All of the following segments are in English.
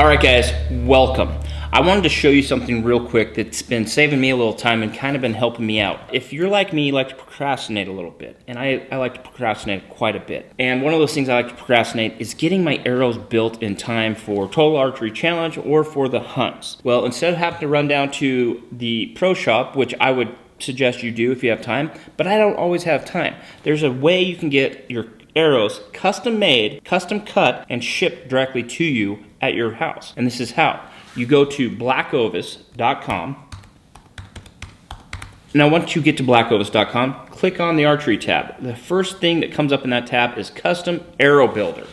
All right guys, welcome. I wanted to show you something real quick that's been saving me a little time and kind of been helping me out. If you're like me, you like to procrastinate a little bit, and I like to procrastinate quite a bit. And one of those things I like to procrastinate is getting my arrows built in time for Total Archery Challenge or for the hunts. Well, instead of having to run down to the pro shop, which I would suggest you do if you have time, but I don't always have time. There's a way you can get your arrows custom made, custom cut, and shipped directly to you at your house. And this is how. You go to BlackOvis.com. Now once you get to BlackOvis.com, click on the archery tab. The first thing that comes up in that tab is custom arrow builder.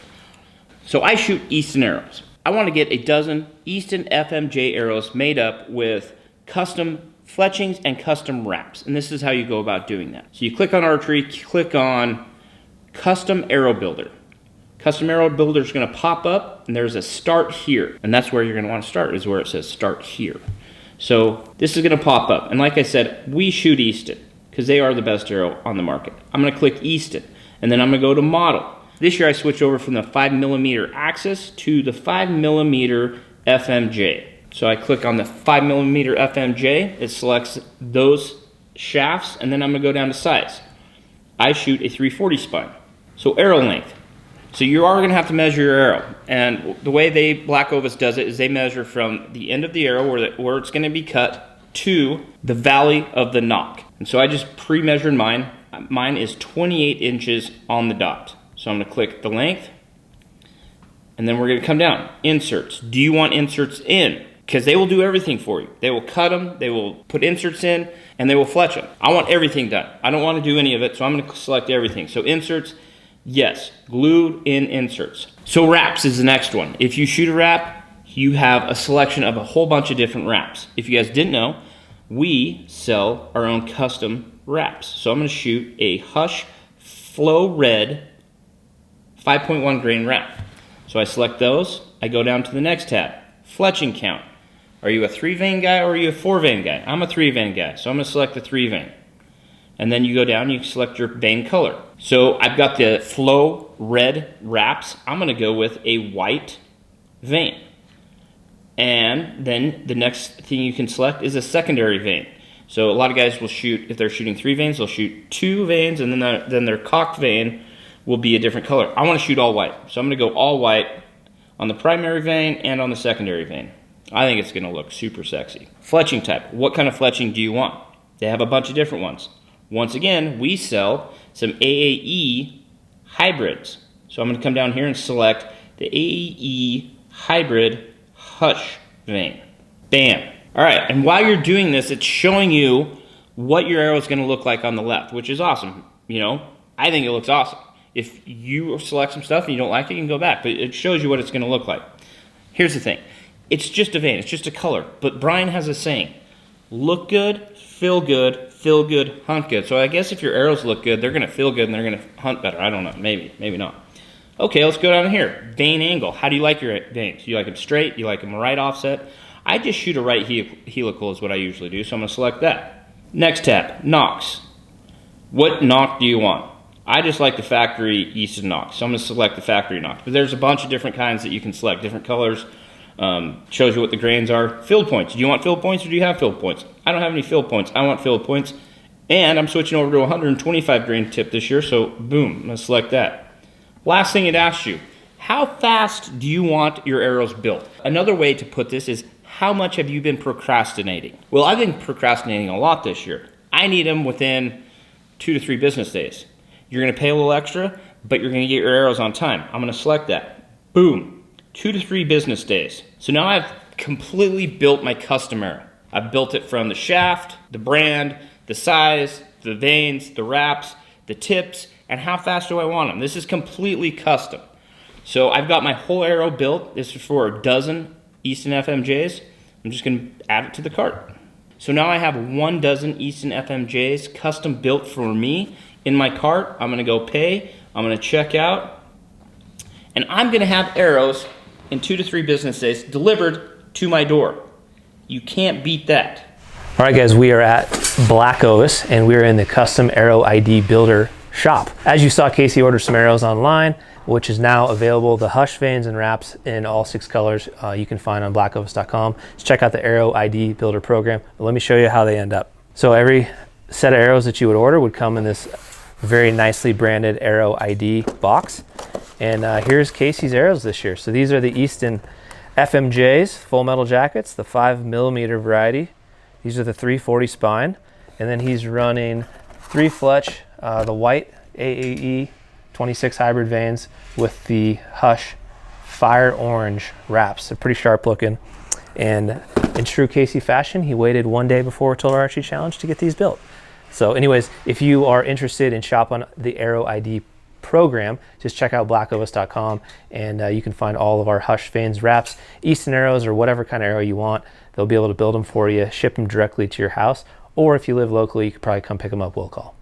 So I shoot Easton arrows. I want to get a dozen Easton FMJ arrows made up with custom fletchings and custom wraps. And this is how you go about doing that. So you click on archery, click on Custom Arrow Builder. Custom Arrow Builder is going to pop up, and there's a start here. And that's where you're going to want to start, is where it says start here. So this is going to pop up. And like I said, we shoot Easton because they are the best arrow on the market. I'm going to click Easton, and then I'm going to go to model. This year I switched over from the 5mm Axis to the 5mm FMJ. So I click on the 5mm FMJ. It selects those shafts, and then I'm going to go down to size. I shoot a 340 spine. So arrow length. So you are going to have to measure your arrow. And the way BlackOvis does it is they measure from the end of the arrow where it's going to be cut to the valley of the nock. And so I just pre-measured mine. Mine is 28 inches on the dot. So I'm going to click the length. And then we're going to come down. Inserts. Do you want inserts in? Because they will do everything for you. They will cut them, they will put inserts in, and they will fletch them. I want everything done. I don't want to do any of it, so I'm going to select everything. So inserts, yes, glued in inserts. So wraps is the next one. If you shoot a wrap, you have a selection of a whole bunch of different wraps. If you guys didn't know, we sell our own custom wraps. So I'm going to shoot a Hush Flow Red 5.1 grain wrap. So I select those, I go down to the next tab, Fletching Count. Are you a 3-vein guy or are you a 4-vein guy? I'm a 3-vein guy, so I'm going to select the 3-vein. And then you go down, you select your vein color. So I've got the Flow Red wraps. I'm going to go with a white vein. And then the next thing you can select is a secondary vein. So a lot of guys will shoot, if they're shooting 3 veins, they'll shoot 2 veins, and then their cocked vein will be a different color. I want to shoot all white, so I'm going to go all white on the primary vein and on the secondary vein. I think it's going to look super sexy. Fletching type. What kind of fletching do you want? They have a bunch of different ones. Once again, we sell some AAE hybrids. So I'm going to come down here and select the AAE hybrid Hush vein. Bam. All right, and while you're doing this, it's showing you what your arrow is going to look like on the left, which is awesome. You know, I think it looks awesome. If you select some stuff and you don't like it, you can go back, but it shows you what it's going to look like. Here's the thing. It's just a vein. It's just a color. But Brian has a saying, look good, feel good, hunt good. So I guess if your arrows look good, they're going to feel good and they're going to hunt better. I don't know. Maybe not. Okay, let's go down here. Vein angle. How do you like your veins? Do you like them straight? Do you like them right offset? I just shoot a right helical is what I usually do, so I'm going to select that. Next tab, nocks. What nock do you want? I just like the factory Easton nock, so I'm going to select the factory nock. But there's a bunch of different kinds that you can select, different colors. Shows you what the grains are. Field points. Do you want field points or do you have field points? I don't have any field points. I want field points. And I'm switching over to 125 grain tip this year, so boom, I'm going to select that. Last thing it asks you, how fast do you want your arrows built? Another way to put this is, how much have you been procrastinating? Well, I've been procrastinating a lot this year. I need them within 2 to 3 business days. You're going to pay a little extra, but you're going to get your arrows on time. I'm going to select that. Boom. 2 to 3 business days. So now I've completely built my custom arrow. I've built it from the shaft, the brand, the size, the veins, the wraps, the tips, and how fast do I want them. This is completely custom. So I've got my whole arrow built. This is for a dozen Easton FMJs. I'm just going to add it to the cart. So now I have 1 dozen Easton FMJs custom built for me in my cart. I'm going to go pay. I'm going to check out. And I'm going to have arrows in 2 to 3 business days delivered to my door. You can't beat that. All right guys, we are at BlackOvis and we're in the custom arrow ID builder shop. As you saw, Casey ordered some arrows online, which is now available. The Hush vanes and wraps in all 6 colors you can find on BlackOvis.com. Just check out the Arrow ID Builder program. Let me show you how they end up. So every set of arrows that you would order would come in this very nicely branded Arrow ID box. And here's Casey's arrows this year. So these are the Easton FMJs, full metal jackets, the 5mm variety. These are the 340 spine. And then he's running 3 Fletch, the white AAE 26 hybrid vanes with the Hush fire orange wraps. They're pretty sharp looking. And in true Casey fashion, he waited 1 day before Total Archery Challenge to get these built. So anyways, if you are interested in shopping the Arrow ID program, just check out blackovis.com and you can find all of our Hush vanes, wraps, Easton arrows, or whatever kind of arrow you want. They'll be able to build them for you, ship them directly to your house, or if you live locally, you could probably come pick them up, we'll call.